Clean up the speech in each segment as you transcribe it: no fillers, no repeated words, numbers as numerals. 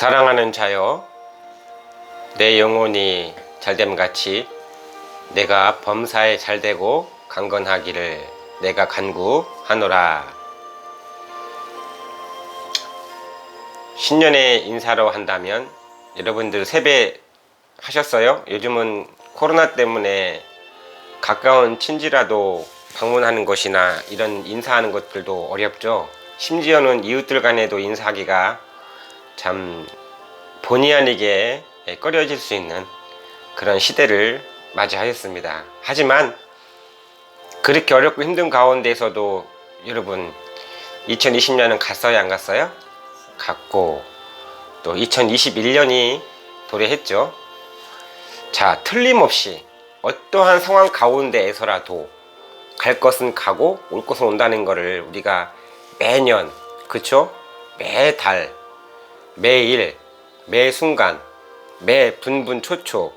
사랑하는 자여, 내 영혼이 잘됨같이 내가 범사에 잘되고 강건하기를 내가 간구하노라. 신년에 인사로 한다면 여러분들 세배 하셨어요? 요즘은 코로나 때문에 가까운 친지라도 방문하는 것이나 이런 인사하는 것들도 어렵죠. 심지어는 이웃들 간에도 인사하기가 참 본의 아니게 꺼려질 수 있는 그런 시대를 맞이하였습니다. 하지만 그렇게 어렵고 힘든 가운데서도 여러분 2020년은 갔어요, 안 갔어요? 갔고 또 2021년이 도래했죠. 자, 틀림없이 어떠한 상황 가운데에서라도 갈 것은 가고 올 것은 온다는 것을 우리가 매년, 그쵸? 매달, 매일, 매 순간, 매 분분 초초,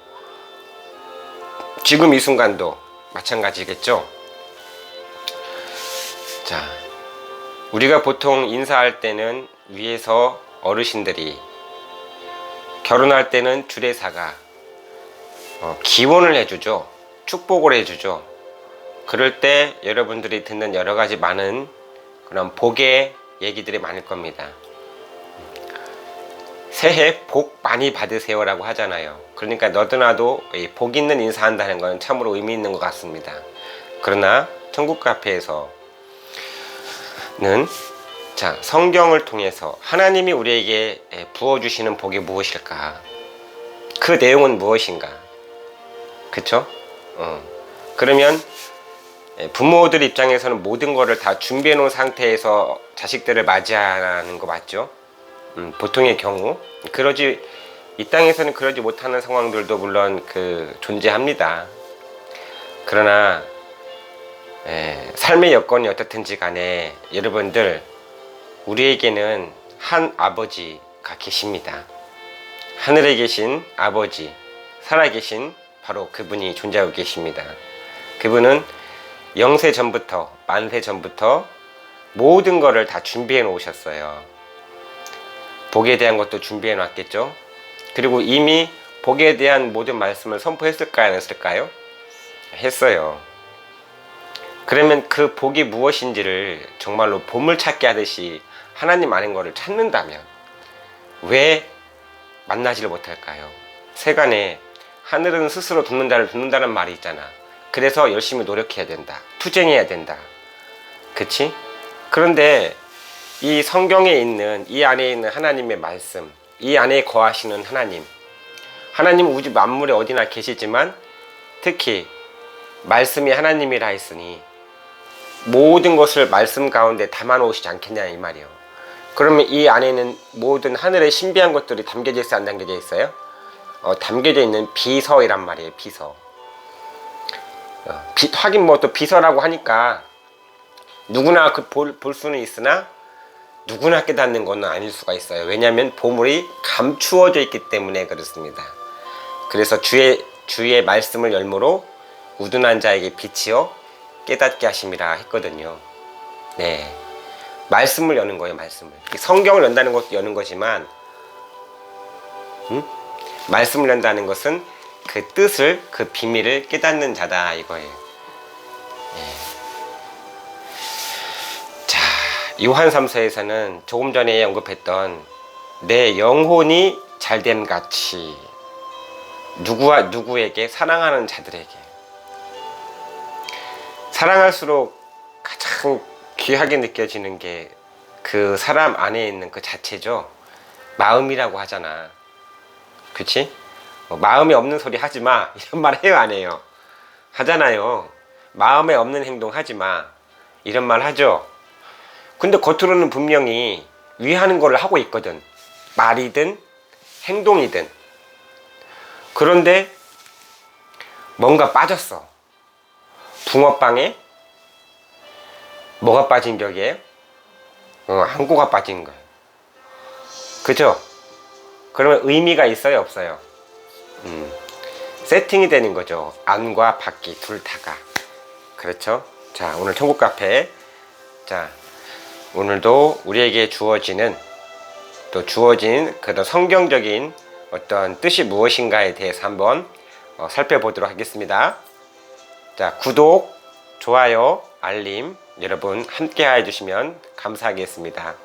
지금 이 순간도 마찬가지겠죠. 자, 우리가 보통 인사할 때는 위에서 어르신들이, 결혼할 때는 주례사가 기원을 해주죠. 축복을 해주죠. 그럴 때 여러분들이 듣는 여러 가지 많은 그런 복의 얘기들이 많을 겁니다. 새해 복 많이 받으세요 라고 하잖아요. 그러니까 너도나도 복 있는 인사한다는 건 참으로 의미 있는 것 같습니다. 그러나 천국 카페에서는 자, 성경을 통해서 하나님이 우리에게 부어주시는 복이 무엇일까? 그 내용은 무엇인가? 그쵸? 그러면 부모들 입장에서는 모든 거를 다 준비해 놓은 상태에서 자식들을 맞이하는 거 맞죠? 보통의 경우 이 땅에서는 그러지 못하는 상황들도 물론 존재합니다. 그러나 삶의 여건이 어떻든지 간에 여러분들, 우리에게는 한 아버지가 계십니다. 하늘에 계신 아버지, 살아계신 바로 그분이 존재하고 계십니다. 그분은 영세 전부터, 만세 전부터 모든 것을 다 준비해 놓으셨어요. 복에 대한 것도 준비해 놨겠죠. 그리고 이미 복에 대한 모든 말씀을 선포했을까요, 안 했을까요? 했어요. 그러면 그 복이 무엇인지를 정말로 보물찾기 하듯이 하나님 아는 것을 찾는다면 왜 만나지를 못할까요? 세간에 하늘은 스스로 돕는 자를 돕는다는 말이 있잖아. 그래서 열심히 노력해야 된다, 투쟁해야 된다, 그치? 그런데 이 성경에 있는, 이 안에 있는 하나님의 말씀, 이 안에 거하시는 하나님 우주 만물에 어디나 계시지만 특히 말씀이 하나님이라 했으니 모든 것을 말씀 가운데 담아 놓으시지 않겠냐 이 말이에요. 그러면 이 안에는 모든 하늘의 신비한 것들이 담겨져 있어요, 안 담겨져 있어요? 담겨져 있는 비서이란 말이에요. 비서. 하긴 뭐 또 비서라고 하니까 누구나 볼 수는 있으나 누구나 깨닫는 것은 아닐 수가 있어요. 왜냐하면 보물이 감추어져 있기 때문에 그렇습니다. 그래서 주의 말씀을 열무로 우둔한 자에게 빛이요 깨닫게 하심이라 했거든요. 네, 말씀을 여는 거예요. 말씀을. 성경을 연다는 것도 여는 거지만 말씀을 연다는 것은 그 뜻을, 그 비밀을 깨닫는 자다 이거예요. 네. 자, 요한 3서에서는 조금 전에 언급했던 내 영혼이 잘됨 같이 누구에게? 사랑하는 자들에게. 사랑할수록 가장 귀하게 느껴지는 게 그 사람 안에 있는 그 자체죠. 마음이라고 하잖아. 그치? 마음에 없는 소리 하지마 이런 말 해요, 안 해요? 하잖아요. 마음에 없는 행동 하지마 이런 말 하죠. 근데 겉으로는 분명히 위하는 걸 하고 있거든. 말이든 행동이든. 그런데 뭔가 빠졌어. 붕어빵에 뭐가 빠진 격이에요? 항구가 빠진 거예요. 그죠? 그러면 의미가 있어요, 없어요? 세팅이 되는 거죠. 안과 밖이 둘 다가. 그렇죠? 자, 오늘 천국 카페. 자, 오늘도 우리에게 주어지는 또 주어진 그런 성경적인 어떤 뜻이 무엇인가에 대해서 한번 살펴보도록 하겠습니다. 자, 구독, 좋아요, 알림 여러분 함께 해주시면 감사하겠습니다.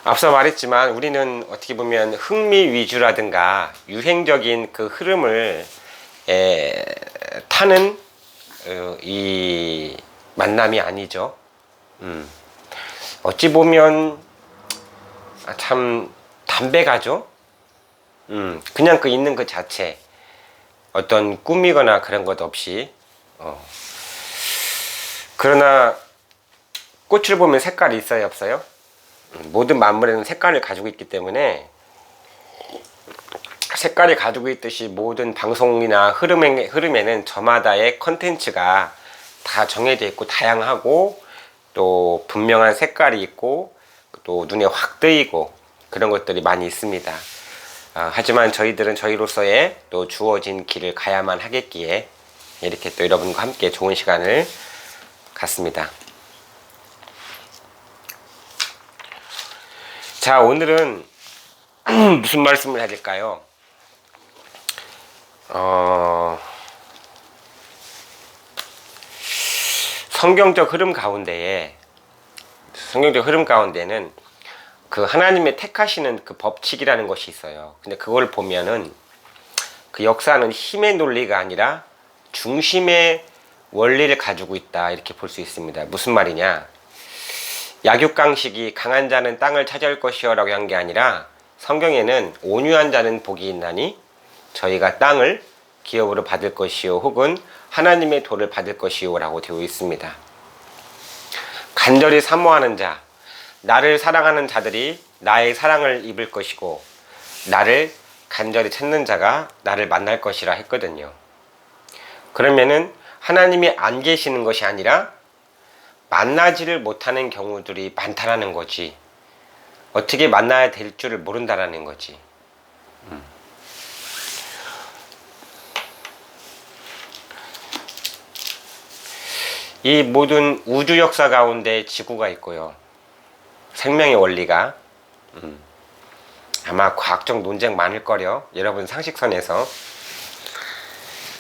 앞서 말했지만 우리는 어떻게 보면 흥미 위주라든가 유행적인 그 흐름을 타는 이 만남이 아니죠. 어찌 보면 참 담백하죠. 그냥 그 있는 그 자체 어떤 꾸미거나 그런 것 없이 그러나 꽃을 보면 색깔이 있어요, 없어요? 모든 만물에는 색깔을 가지고 있기 때문에 색깔이 가지고 있듯이 모든 방송이나 흐름에는 저마다의 컨텐츠가 다 정해져 있고 다양하고 또 분명한 색깔이 있고 또 눈에 확 뜨이고 그런 것들이 많이 있습니다. 하지만 저희들은 저희로서의 또 주어진 길을 가야만 하겠기에 이렇게 또 여러분과 함께 좋은 시간을 갖습니다. 자, 오늘은 무슨 말씀을 해야 될까요? 성경적 흐름 가운데는 그 하나님의 택하시는 그 법칙이라는 것이 있어요. 근데 그걸 보면은 그 역사는 힘의 논리가 아니라 중심의 원리를 가지고 있다, 이렇게 볼 수 있습니다. 무슨 말이냐? 약육강식이 강한 자는 땅을 차지할 것이요 라고 한 게 아니라 성경에는 온유한 자는 복이 있나니 저희가 땅을 기업으로 받을 것이요 혹은 하나님의 도를 받을 것이요 라고 되어 있습니다. 간절히 사모하는 자, 나를 사랑하는 자들이 나의 사랑을 입을 것이고 나를 간절히 찾는 자가 나를 만날 것이라 했거든요. 그러면은 하나님이 안 계시는 것이 아니라 만나지를 못하는 경우들이 많다라는 거지. 어떻게 만나야 될 줄을 모른다라는 거지. 이 모든 우주 역사 가운데 지구가 있고요. 생명의 원리가 아마 과학적 논쟁 많을 거려. 여러분 상식선에서.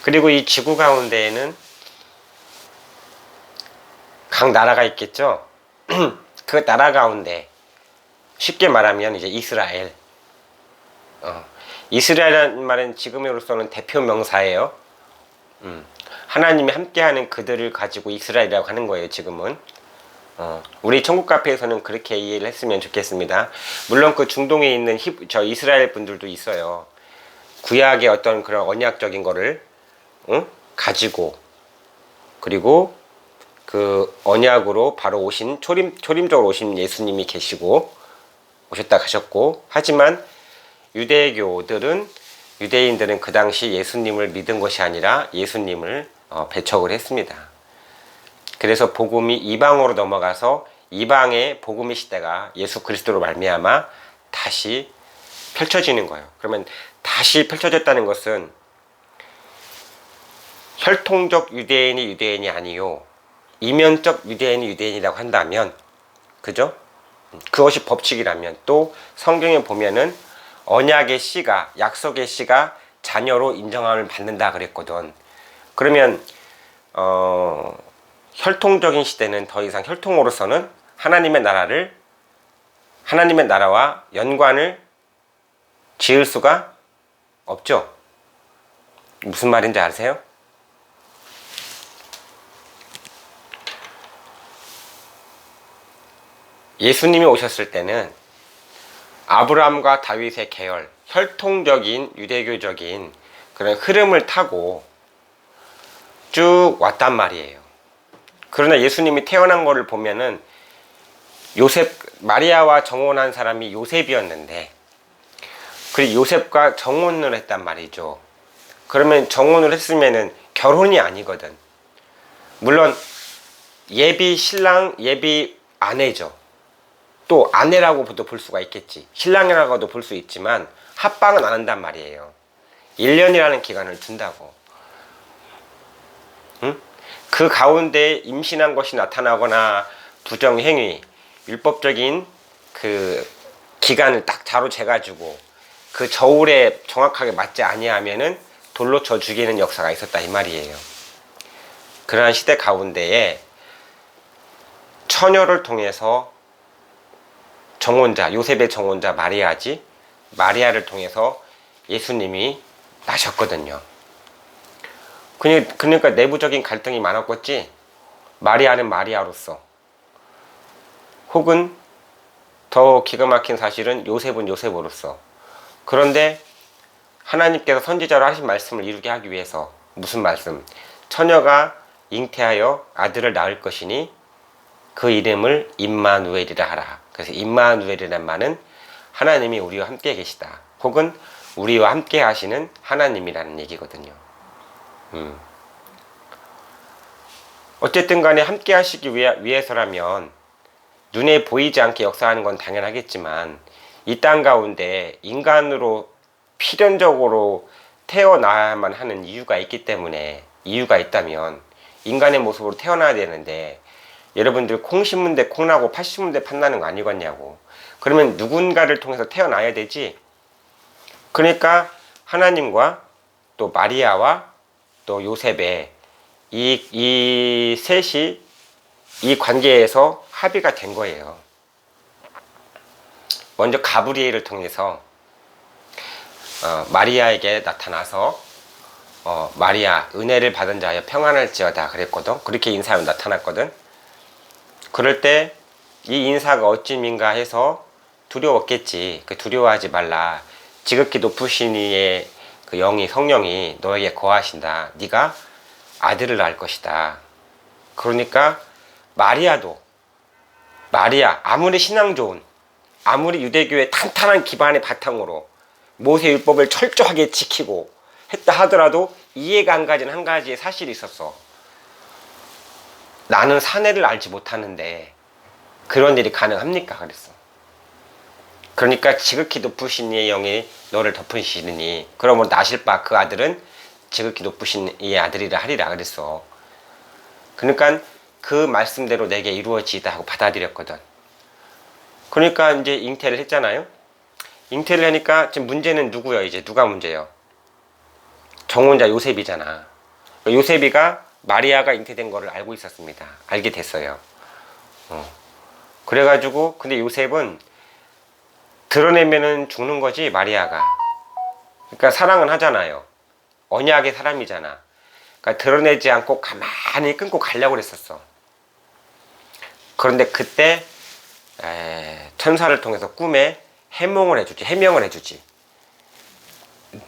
그리고 이 지구 가운데에는 각 나라가 있겠죠. 그 나라 가운데 쉽게 말하면 이제 이스라엘. 이스라엘이라는 말은 지금으로서는 대표 명사예요. 하나님이 함께하는 그들을 가지고 이스라엘이라고 하는 거예요, 지금은. 우리 천국 카페에서는 그렇게 이해를 했으면 좋겠습니다. 물론 그 중동에 있는 저 이스라엘 분들도 있어요. 구약의 어떤 그런 언약적인 거를 가지고, 그리고 그 언약으로 바로 오신 초림적으로 오신 예수님이 계시고 오셨다 가셨고, 하지만 유대인들은 그 당시 예수님을 믿은 것이 아니라 예수님을 배척을 했습니다. 그래서 복음이 이방으로 넘어가서 이방의 복음의 시대가 예수 그리스도로 말미암아 다시 펼쳐지는 거예요. 그러면 다시 펼쳐졌다는 것은 혈통적 유대인이 아니요, 이면적 유대인이 유대인이라고 한다면, 그죠? 그것이 법칙이라면, 또 성경에 보면은 언약의 씨가, 약속의 씨가 자녀로 인정함을 받는다 그랬거든. 그러면 혈통적인 시대는 더 이상 혈통으로서는 하나님의 나라와 연관을 지을 수가 없죠. 무슨 말인지 아세요? 예수님이 오셨을 때는 아브라함과 다윗의 계열, 혈통적인 유대교적인 그런 흐름을 타고 쭉 왔단 말이에요. 그러나 예수님이 태어난 거를 보면은 마리아와 정혼한 사람이 요셉이었는데, 그리고 요셉과 정혼을 했단 말이죠. 그러면 정혼을 했으면은 결혼이 아니거든. 물론 예비 신랑, 예비 아내죠. 또 아내라고도 볼 수가 있겠지. 신랑이라고도 볼 수 있지만 합방은 안 한단 말이에요. 1년이라는 기간을 둔다고. 응? 그 가운데 임신한 것이 나타나거나 부정행위, 율법적인 그 기간을 딱 자로 재가지고 그 저울에 정확하게 맞지 아니하면은 돌로 쳐 죽이는 역사가 있었다 이 말이에요. 그러한 시대 가운데에 처녀를 통해서 정혼자, 요셉의 정혼자 마리아지, 마리아를 통해서 예수님이 나셨거든요. 그러니까 내부적인 갈등이 많았겠지. 마리아는 마리아로서, 혹은 더 기가 막힌 사실은 요셉은 요셉으로서. 그런데 하나님께서 선지자로 하신 말씀을 이루게 하기 위해서, 무슨 말씀? 처녀가 잉태하여 아들을 낳을 것이니 그 이름을 임마누엘이라 하라. 그래서 임마누엘이란 말은 하나님이 우리와 함께 계시다, 혹은 우리와 함께 하시는 하나님이라는 얘기거든요. 어쨌든 간에 함께 하시기 위해서라면 눈에 보이지 않게 역사하는 건 당연하겠지만, 이 땅 가운데 인간으로 필연적으로 태어나야만 하는 이유가 있기 때문에, 이유가 있다면 인간의 모습으로 태어나야 되는데, 여러분들 콩 심은 데 콩나고 팥 심은 데 팥나는 거 아니겠냐고. 그러면 누군가를 통해서 태어나야 되지. 그러니까 하나님과 또 마리아와 또 요셉의 이 셋이 이 관계에서 합의가 된 거예요. 먼저 가브리엘을 통해서 마리아에게 나타나서 마리아 은혜를 받은 자여 평안할지어다 그랬거든. 그렇게 인사하며 나타났거든. 그럴 때 이 인사가 어찌민가 해서 두려웠겠지. 그 두려워하지 말라. 지극히 높으신 이의 그 영이, 성령이 너에게 거하신다. 네가 아들을 낳을 것이다. 그러니까 마리아 아무리 신앙 좋은, 아무리 유대교의 탄탄한 기반의 바탕으로 모세 율법을 철저하게 지키고 했다 하더라도 이해가 안 가진 한 가지의 사실이 있었어. 나는 사내를 알지 못하는데 그런 일이 가능합니까? 그랬어. 그러니까 지극히 높으신 이의 영이 너를 덮으시느니 그러므로 나실 바 그 아들은 지극히 높으신 이의 아들이라 하리라 그랬어. 그러니까 그 말씀대로 내게 이루어지다 하고 받아들였거든. 그러니까 이제 잉태를 했잖아요. 잉태를 하니까 지금 문제는 누구야? 이제 누가 문제예요? 정혼자 요셉이잖아. 요셉이가 마리아가 잉태된 거를 알고 있었습니다. 알게 됐어요. 그래가지고 근데 요셉은 드러내면은 죽는 거지, 마리아가. 그러니까 사랑은 하잖아요. 언약의 사람이잖아. 그러니까 드러내지 않고 가만히 끊고 가려고 그랬었어. 그런데 그때 천사를 통해서 꿈에 해명을 해주지.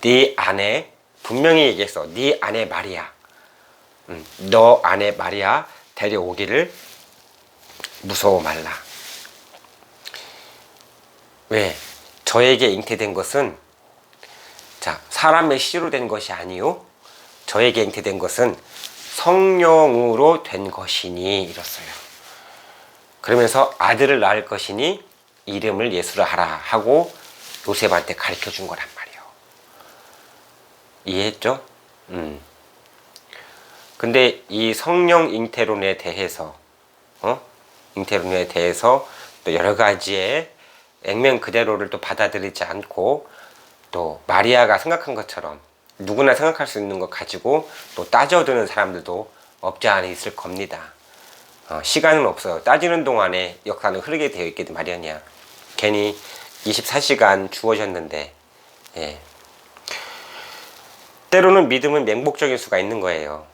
네 아내, 분명히 얘기했어. 네 아내 마리아, 너 아내 마리아 데려오기를 무서워 말라. 왜? 저에게 잉태된 것은 사람의 씨로 된 것이 아니요 저에게 잉태된 것은 성령으로 된 것이니 이랬어요. 그러면서 아들을 낳을 것이니 이름을 예수라 하라 하고 요셉한테 가르쳐 준 거란 말이에요. 이해했죠? 근데 이 성령 잉태론에 대해서 또 여러 가지의 액면 그대로를 또 받아들이지 않고, 또 마리아가 생각한 것처럼 누구나 생각할 수 있는 것 가지고 또 따져드는 사람들도 없지 않아 있을 겁니다. 시간은 없어요. 따지는 동안에 역사는 흐르게 되어 있기 마련이야. 괜히 24시간 주어졌는데. 때로는 믿음은 맹목적일 수가 있는 거예요.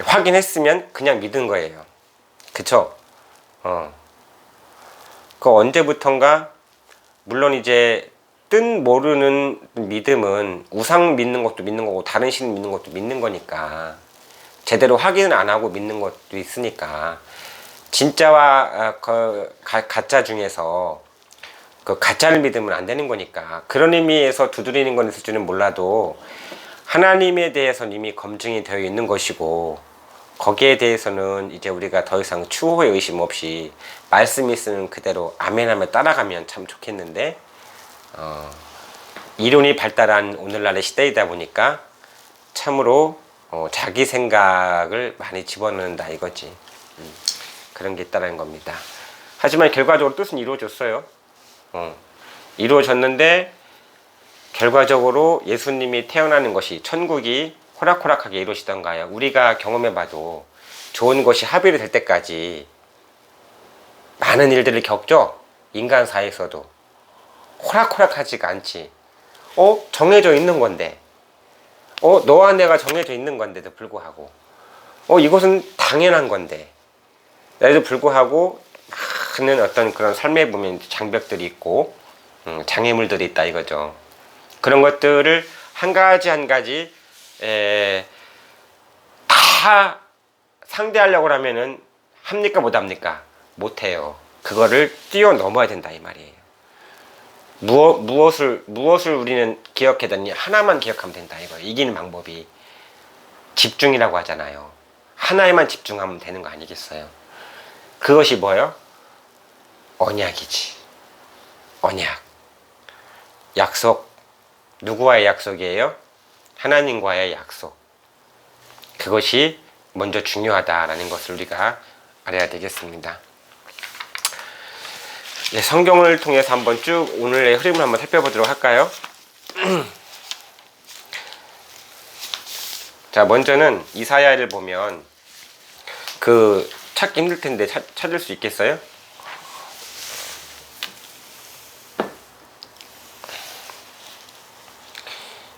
확인했으면 그냥 믿은 거예요. 그쵸? 그 언제부턴가, 물론 이제 뜻 모르는 믿음은 우상 믿는 것도 믿는 거고 다른 신 믿는 것도 믿는 거니까 제대로 확인을 안 하고 믿는 것도 있으니까, 진짜와 가짜 중에서 그 가짜를 믿으면 안 되는 거니까, 그런 의미에서 두드리는 건 있을지는 몰라도 하나님에 대해서는 이미 검증이 되어 있는 것이고, 거기에 대해서는 이제 우리가 더 이상 추호의 의심 없이 말씀이 쓰는 그대로 아멘하며 따라가면 참 좋겠는데, 이론이 발달한 오늘날의 시대이다 보니까 참으로 자기 생각을 많이 집어넣는다 이거지. 그런 게 있다는 겁니다. 하지만 결과적으로 뜻은 이루어졌어요. 이루어졌는데 결과적으로 예수님이 태어나는 것이 천국이 호락호락하게 이루어지던가요? 우리가 경험해봐도 좋은 것이 합의를 될 때까지 많은 일들을 겪죠. 인간사에서도 호락호락하지가 않지. 정해져 있는 건데, 너와 내가 정해져 있는 건데도 불구하고, 이것은 당연한 건데, 에도 불구하고 많은 어떤 그런 삶에 보면 장벽들이 있고 장애물들이 있다 이거죠. 그런 것들을 한 가지 한 가지 다 상대하려고 하면은 합니까 못 합니까? 못 해요. 그거를 뛰어넘어야 된다 이 말이에요. 무엇을 우리는 기억해야 되니? 하나만 기억하면 된다 이거예요. 이기는 방법이 집중이라고 하잖아요. 하나에만 집중하면 되는 거 아니겠어요? 그것이 뭐예요? 언약이지. 언약. 약속. 누구와의 약속이에요? 하나님과의 약속. 그것이 먼저 중요하다라는 것을 우리가 알아야 되겠습니다. 네, 성경을 통해서 한번 쭉 오늘의 흐름을 한번 살펴보도록 할까요? 자, 먼저는 이사야를 보면 찾기 힘들 텐데 찾을 수 있겠어요?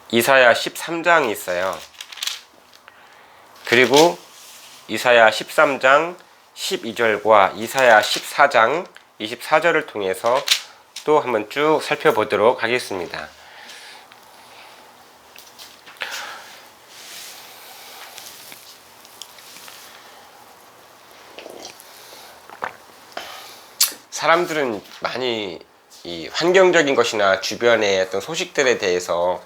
이사야 13장이 있어요. 그리고 이사야 13장 12절과 이사야 14장 24절을 통해서 또 한번 쭉 살펴보도록 하겠습니다. 사람들은 많이 이 환경적인 것이나 주변의 어떤 소식들에 대해서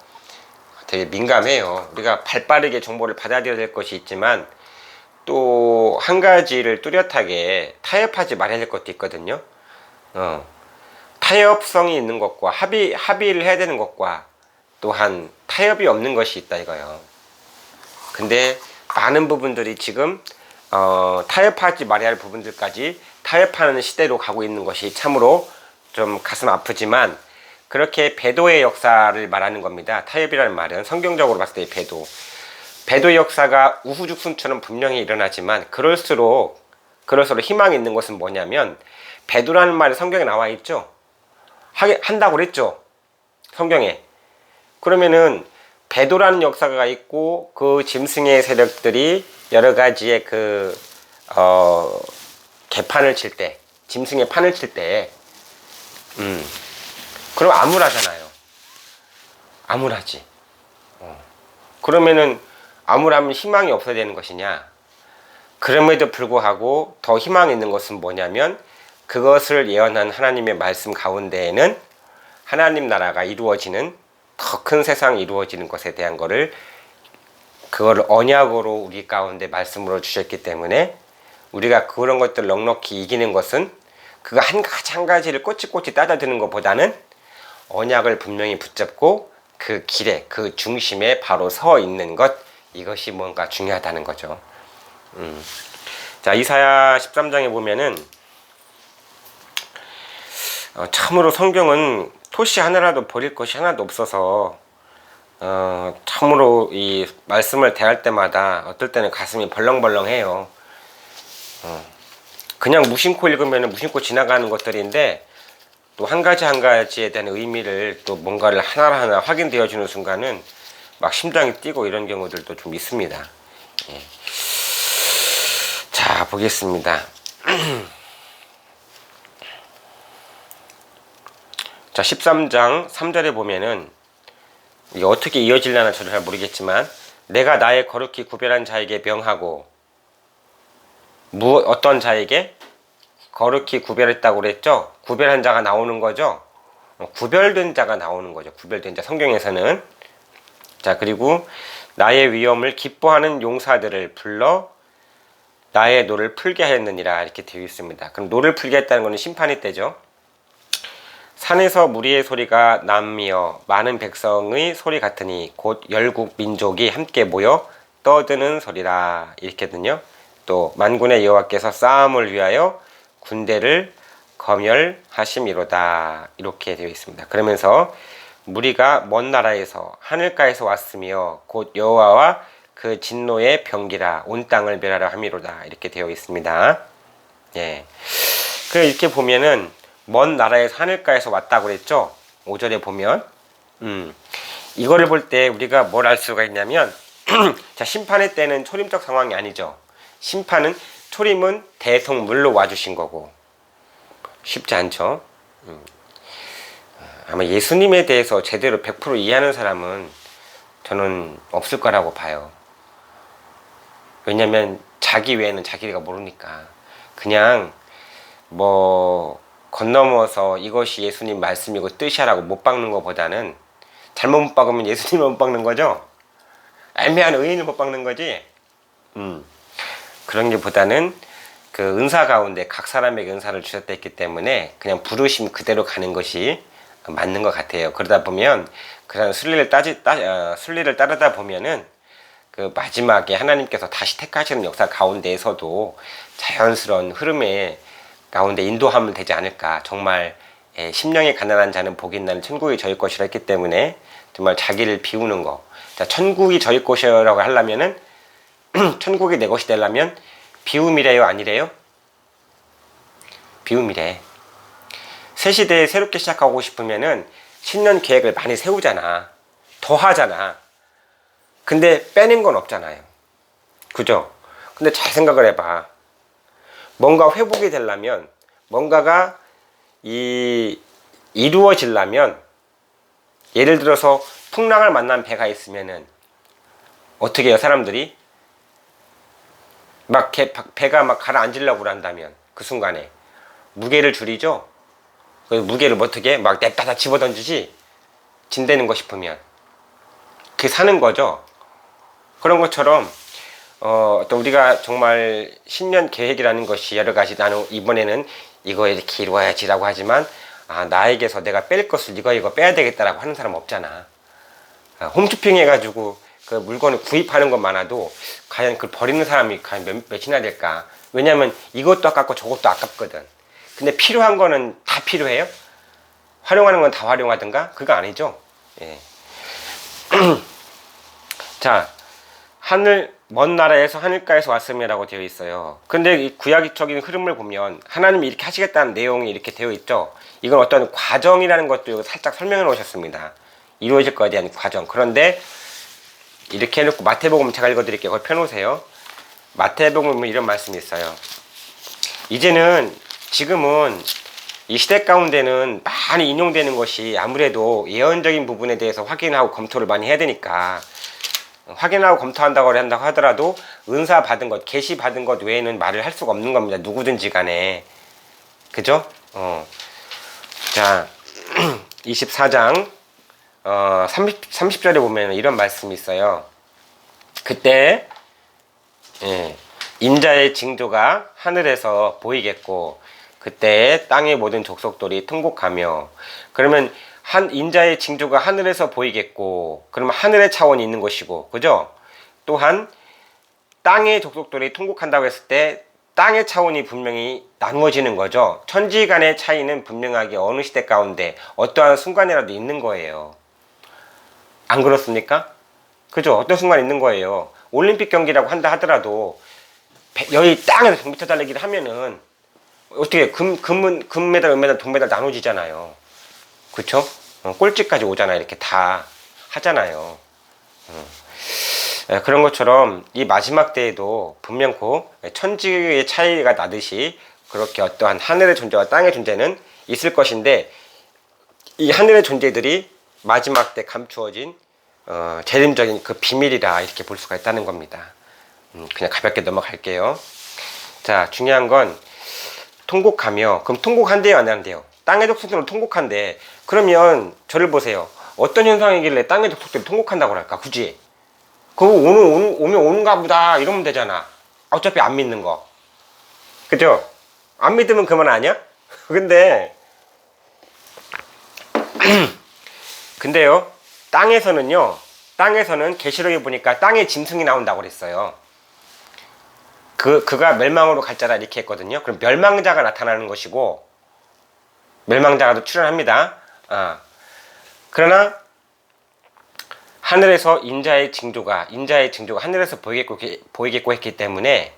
되게 민감해요. 우리가 발빠르게 정보를 받아들여야 될 것이 있지만 또 한 가지를 뚜렷하게 타협하지 말아야 될 것도 있거든요. 타협성이 있는 것과 합의를 해야 되는 것과 또한 타협이 없는 것이 있다 이거예요. 근데 많은 부분들이 지금 타협하지 말아야 할 부분들까지 타협하는 시대로 가고 있는 것이 참으로 좀 가슴 아프지만 그렇게 배도의 역사를 말하는 겁니다. 타협이라는 말은 성경적으로 봤을 때 배도의 역사가 우후죽순처럼 분명히 일어나지만 그럴수록 희망이 있는 것은 뭐냐면 배도라는 말이 성경에 나와 있죠. 한다고 그랬죠. 성경에. 그러면은 배도라는 역사가 있고 그 짐승의 세력들이 여러 가지의 개판을 칠 때, 짐승의 판을 칠 때, 그럼 암울하잖아요. 암울하지. 그러면은 암울하면 희망이 없어야 되는 것이냐? 그럼에도 불구하고 더 희망이 있는 것은 뭐냐면 그것을 예언한 하나님의 말씀 가운데에는 하나님 나라가 이루어지는 더 큰 세상이 이루어지는 것에 대한 그거를 언약으로 우리 가운데 말씀으로 주셨기 때문에 우리가 그런 것들을 넉넉히 이기는 것은 그거 한 가지 한 가지를 꼬치꼬치 따져드는 것보다는 언약을 분명히 붙잡고 그 길에 그 중심에 바로 서 있는 것, 이것이 뭔가 중요하다는 거죠. 자, 이사야 13장에 보면은 참으로 성경은 토시 하나라도 버릴 것이 하나도 없어서 참으로 이 말씀을 대할 때마다 어떨 때는 가슴이 벌렁벌렁해요. 그냥 무심코 읽으면 무심코 지나가는 것들인데 또 한 가지 한 가지에 대한 의미를 또 뭔가를 하나하나 확인되어지는 순간은 막 심장이 뛰고 이런 경우들도 좀 있습니다. 예. 자, 보겠습니다. 자, 13장 3절에 보면은 이게 어떻게 이어질려나 저도 잘 모르겠지만 내가 나의 거룩히 구별한 자에게 명하고 어떤 자에게? 거룩히 구별했다고 그랬죠? 구별한 자가 나오는 거죠? 구별된 자가 나오는 거죠. 구별된 자. 성경에서는. 자, 그리고 나의 위엄을 기뻐하는 용사들을 불러 나의 노를 풀게 하였느니라 이렇게 되어 있습니다. 그럼 노를 풀게 했다는 것은 심판의 때죠. 산에서 무리의 소리가 남이어 많은 백성의 소리 같으니 곧 열국 민족이 함께 모여 떠드는 소리라 이렇게든요. 또 만군의 여호와께서 싸움을 위하여 군대를 검열하심이로다. 이렇게 되어 있습니다. 그러면서 무리가 먼 나라에서 하늘가에서 왔으며 곧 여호와와 그 진노의 병기라 온 땅을 멸하려 함이로다. 이렇게 되어 있습니다. 예. 그 이렇게 보면은 먼 나라에서 하늘가에서 왔다고 그랬죠. 5절에 보면 이거를 볼 때 우리가 뭘 알 수가 있냐면 자, 심판의 때는 초림적 상황이 아니죠. 초림은 대속물로 와주신 거고 쉽지 않죠. 아마 예수님에 대해서 제대로 100% 이해하는 사람은 저는 없을 거라고 봐요. 왜냐면 자기 외에는 자기가 모르니까 그냥 뭐 건너머서 이것이 예수님 말씀이고 뜻이라고 못 박는 것보다는 잘못 못 박으면 예수님을 못 박는 거죠. 애매한 의인을 못 박는 거지. 그런 게 보다는 그 은사 가운데 각 사람에게 은사를 주셨다 했기 때문에 그냥 부르심 그대로 가는 것이 맞는 것 같아요. 그러다 보면 그런 순리를 따르다 보면은 그 마지막에 하나님께서 다시 택하시는 역사 가운데에서도 자연스러운 흐름에 가운데 인도하면 되지 않을까. 정말 심령이 가난한 자는 복이 있나니 천국이 저희 것이라 했기 때문에 정말 자기를 비우는 거. 자, 천국이 저희 것이라고 하려면은 천국이 내 것이 되려면 비움이래요, 아니래요? 비움이래. 새 시대에 새롭게 시작하고 싶으면은 신년 계획을 많이 세우잖아. 더 하잖아. 근데 빼는 건 없잖아요. 그죠? 근데 잘 생각을 해봐. 뭔가 회복이 되려면, 뭔가가 이루어지려면, 예를 들어서 풍랑을 만난 배가 있으면은, 어떻게 해요, 사람들이? 배가 막 가라앉으려고 한다면, 그 순간에. 무게를 줄이죠? 그 무게를 어떻게 막 냅다 다 집어 던지지? 진대는 거 싶으면. 그게 사는 거죠. 그런 것처럼, 또 우리가 정말 신년 계획이라는 것이 여러 가지 나는 이번에는 이거 이렇게 이루어야지라고 하지만 나에게서 내가 뺄 것을 이거 빼야 되겠다라고 하는 사람 없잖아. 홈쇼핑 해가지고 그 물건을 구입하는 것 많아도 과연 그걸 버리는 사람이 과연 몇이나 될까? 왜냐면 이것도 아깝고 저것도 아깝거든. 근데 필요한 거는 다 필요해요? 활용하는 건 다 활용하든가? 그거 아니죠? 예. 자, 먼 나라에서 하늘가에서 왔음이라고 되어 있어요. 근데 이 구약적인 흐름을 보면 하나님이 이렇게 하시겠다는 내용이 이렇게 되어 있죠. 이건 어떤 과정이라는 것도 살짝 설명해 놓으셨습니다. 이루어질 거에 대한 과정. 그런데 이렇게 해놓고 마태복음 제가 읽어드릴게요. 그걸 펴놓으세요. 마태복음은 이런 말씀이 있어요. 지금은 이 시대 가운데는 많이 인용되는 것이 아무래도 예언적인 부분에 대해서 확인하고 검토를 많이 해야 되니까 확인하고 검토한다고 한다고 하더라도 은사 받은 것, 계시 받은 것 외에는 말을 할 수가 없는 겁니다. 누구든지 간에. 그죠? 자, 24장 30절에 보면 이런 말씀이 있어요. 그때 인자의 징조가 하늘에서 보이겠고 그때 땅의 모든 족속들이 통곡하며. 그러면 인자의 징조가 하늘에서 보이겠고 그러면 하늘의 차원이 있는 것이고, 그죠? 또한 땅의 족속들이 통곡한다고 했을 때 땅의 차원이 분명히 나누어지는 거죠. 천지 간의 차이는 분명하게 어느 시대 가운데 어떠한 순간이라도 있는 거예요. 안 그렇습니까? 그죠? 어떤 순간 있는 거예요. 올림픽 경기라고 한다 하더라도 여기 땅에서 100m 달리기를 하면은 어떻게 금메달, 은메달, 동메달 나눠지잖아요. 그쵸? 꼴찌까지 오잖아요. 이렇게 다 하잖아요. 그런 것처럼 이 마지막 때에도 분명코 천지의 차이가 나듯이 그렇게 어떠한 하늘의 존재와 땅의 존재는 있을 것인데 이 하늘의 존재들이 마지막 때 감추어진 재림적인 그 비밀이라 이렇게 볼 수가 있다는 겁니다. 그냥 가볍게 넘어갈게요. 자, 중요한 건 통곡하며. 그럼 통곡한대요, 안 한대요? 땅의 족속들은 통곡한대. 그러면 저를 보세요. 어떤 현상이길래 땅의 족속들이 통곡한다고 할까? 굳이 그거 오면 오는가 보다 이러면 되잖아. 어차피 안 믿는 거. 그죠? 안 믿으면 그만 아니야? 근데요, 땅에서는 계시록에 보니까 땅에 짐승이 나온다고 그랬어요. 그가 멸망으로 갈 자라 이렇게 했거든요. 그럼 멸망자가 나타나는 것이고, 멸망자가 출현합니다. 그러나 하늘에서 인자의 징조가 하늘에서 보이겠고 했기 때문에,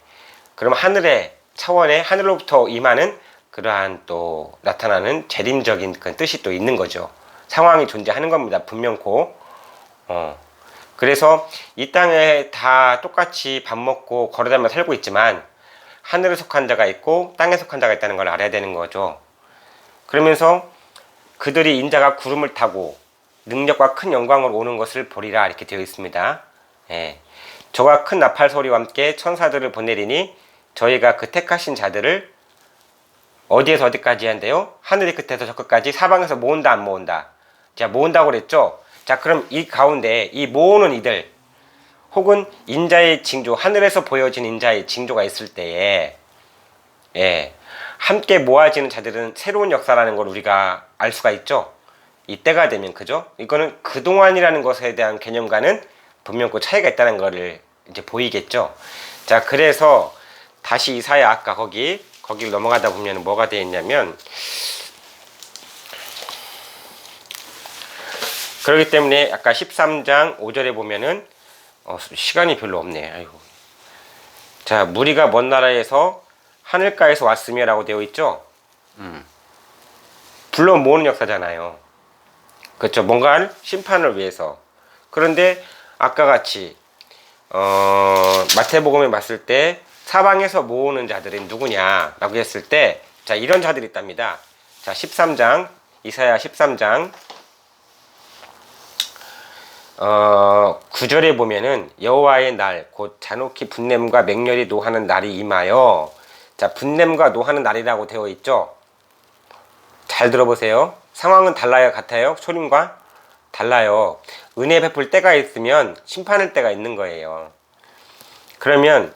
그럼 하늘의 차원에 하늘로부터 임하는 그러한 또 나타나는 재림적인 그 뜻이 또 있는 거죠. 상황이 존재하는 겁니다. 분명코. 그래서 이 땅에 다 똑같이 밥 먹고 걸어다니며 살고 있지만 하늘에 속한 자가 있고 땅에 속한 자가 있다는 걸 알아야 되는 거죠. 그러면서 그들이 인자가 구름을 타고 능력과 큰 영광으로 오는 것을 보리라 이렇게 되어 있습니다. 저가 큰 나팔 소리와 함께 천사들을 보내리니 저희가 그 택하신 자들을 어디에서 어디까지 한대요? 하늘의 끝에서 저 끝까지 사방에서 모은다 안 모은다? 자, 모은다고 그랬죠? 자, 그럼 이 가운데 이 모으는 이들 혹은 인자의 징조, 하늘에서 보여진 인자의 징조가 있을 때에 함께 모아지는 자들은 새로운 역사라는 걸 우리가 알 수가 있죠. 이때가 되면, 그죠? 이거는 그동안이라는 것에 대한 개념과는 분명히 차이가 있다는 거를 이제 보이겠죠. 자, 그래서 다시 이사야 아까 거기를 넘어가다 보면 뭐가 되어 있냐면, 그렇기 때문에 아까 13장 5절에 보면은 시간이 별로 없네. 아이고. 자, 무리가 먼 나라에서 하늘가에서 왔으며 라고 되어 있죠. 불러 모으는 역사잖아요. 그렇죠. 뭔가 심판을 위해서. 그런데 아까 같이 마태복음에 봤을 때 사방에서 모으는 자들이 누구냐 라고 했을 때, 자, 이런 자들이 있답니다. 자, 13장 이사야 13장 9절에 보면은 여호와의 날 곧 잔혹히 분냄과 맹렬히 노하는 날이 임하여, 자, 분냄과 노하는 날이라고 되어 있죠. 잘 들어보세요. 상황은 달라요, 같아요? 소림과 달라요. 은혜 베풀 때가 있으면 심판할 때가 있는 거예요. 그러면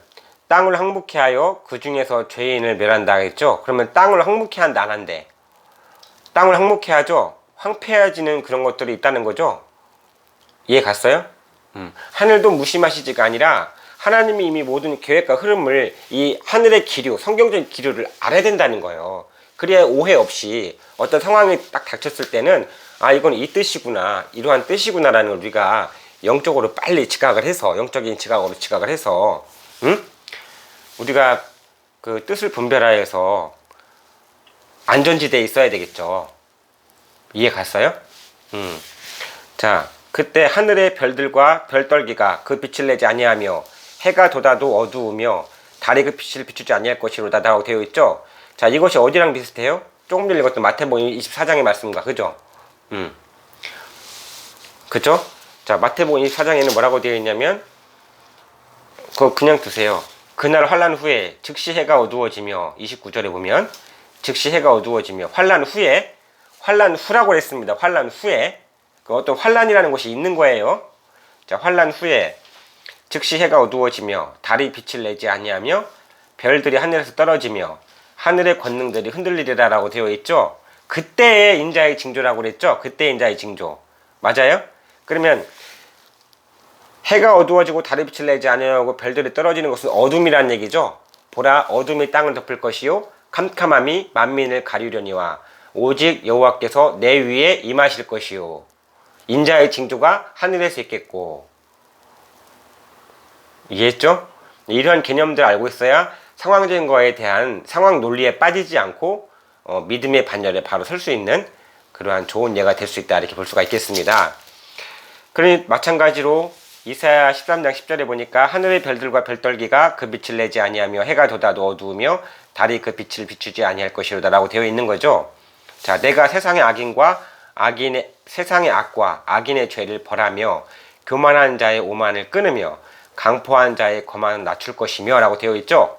땅을 황무케 하여 그 중에서 죄인을 멸한다 했죠. 그러면 땅을 황무케 한다 안 한대? 땅을 황무케 하죠. 황폐해지는 그런 것들이 있다는 거죠. 이해 갔어요? 하늘도 무심하시지가 아니라 하나님이 이미 모든 계획과 흐름을, 이 하늘의 기류, 성경적인 기류를 알아야 된다는 거예요. 그래야 오해 없이 어떤 상황이 딱 닥쳤을 때는 이건 이 뜻이구나, 이러한 뜻이구나 라는 걸 우리가 영적으로 빨리 지각을 해서, 영적인 지각으로 지각을 해서 우리가 그 뜻을 분별하여서 안전지대에 있어야 되겠죠. 이해 갔어요? 자, 그때 하늘의 별들과 별떨기가 그 빛을 내지 아니하며 해가 돋아도 어두우며 달이 그 빛을 비추지 아니할 것이로다 라고 되어 있죠. 자, 이것이 어디랑 비슷해요? 조금 전에 읽었던 마태복음 24장의 말씀과, 그죠? 그죠? 자, 마태복음 24장에는 뭐라고 되어 있냐면, 그거 그냥 두세요. 그날 환란 후에 즉시 해가 어두워지며, 29절에 보면 즉시 해가 어두워지며, 환란 후라고 했습니다. 환란 후에 그 어떤 환란이라는 것이 있는 거예요. 자, 환란 후에 즉시 해가 어두워지며 달이 빛을 내지 아니하며 별들이 하늘에서 떨어지며 하늘의 권능들이 흔들리리라 라고 되어 있죠. 그때의 인자의 징조라고 그랬죠. 그때의 인자의 징조 맞아요? 그러면 해가 어두워지고 달이 빛을 내지 아니하고 별들이 떨어지는 것은 어둠이란 얘기죠. 보라, 어둠이 땅을 덮을 것이요 캄캄함이 만민을 가리려니와 오직 여호와께서 내 위에 임하실 것이요. 인자의 징조가 하늘에서 있겠고. 이해했죠? 이런 개념들 알고 있어야 상황적인 거에 대한 상황 논리에 빠지지 않고 믿음의 반열에 바로 설 수 있는 그러한 좋은 예가 될 수 있다 이렇게 볼 수가 있겠습니다. 그러니 마찬가지로 이사야 13장 10절에 보니까 하늘의 별들과 별떨기가 그 빛을 내지 아니하며 해가 돋아도 어두우며 달이 그 빛을 비추지 아니할 것이로다 라고 되어 있는 거죠. 자, 내가 세상의 악과 악인의 죄를 벌하며 교만한 자의 오만을 끊으며 강포한 자의 거만을 낮출 것이며 라고 되어 있죠.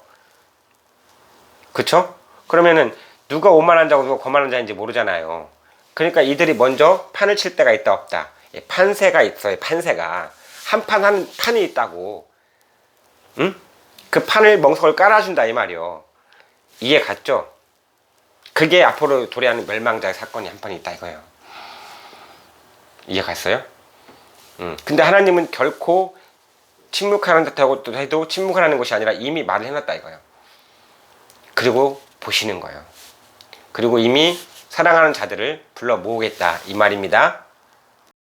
그쵸? 그러면은 누가 오만한 자고 누가 거만한 자인지 모르잖아요. 그러니까 이들이 먼저 판을 칠 때가 있다 없다. 판세가 있어요. 판세가 한 판이 있다고. 응? 그 판을 멍석을 깔아준다 이 말이요. 이해 갔죠? 그게 앞으로 도래하는 멸망자의 사건이 한 판 있다 이거예요. 이해 갔어요? 근데 하나님은 결코 침묵하는 듯하고 또 해도 침묵을 하는 것이 아니라 이미 말을 해놨다 이거예요. 그리고 보시는 거예요. 그리고 이미 사랑하는 자들을 불러 모으겠다 이 말입니다.